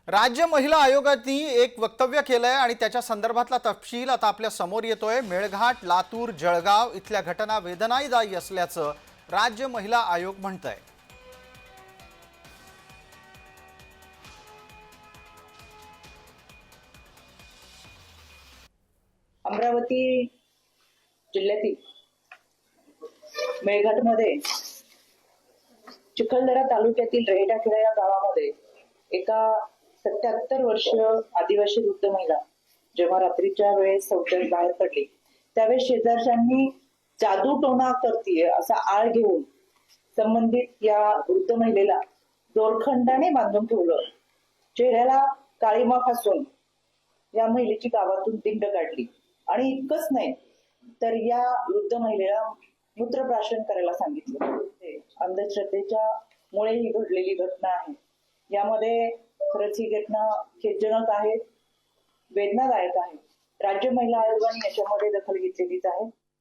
राज्य महिला आयोगाने एक वक्तव्य केलंय आणि त्याच्या संदर्भातला तपशील आता आपल्या समोर येतोय। मेळघाट, लातूर, जळगाव इथल्या घटना वेदनादायी असल्याचं राज्य महिला आयोग म्हणतंय। अमरावती जिल्ह्यातील मेळघाटमध्ये चिखलदरा तालुक्यातील रेहटाखेडा या गावामध्ये एका 77 वर्षीय आदिवासी वृद्ध महिला जेव्हा रात्रीच्या वेळेस शौचास बाहेर पडली त्यावेळेस शेजारच्यांनी जादू टोना करतीये असा आळ घेऊन संबंधित या वृद्ध महिलेला दोरखंडाने बांधून ठेवलं। चेहऱ्याला काळीमा फासून या महिलेची गावातून दिंड काढली आणि इतकंच नाही तर या वृद्ध महिलेला मूत्रप्राशन करायला सांगितलं। अंधश्रद्धेच्या मुळे ही घडलेली घटना आहे। यामध्ये खरंच ही घटना खेदजनक आहे, वेदनादायक आहे। राज्य महिला आयोगाने याच्यामध्ये दखल घेतलेलीच आहे।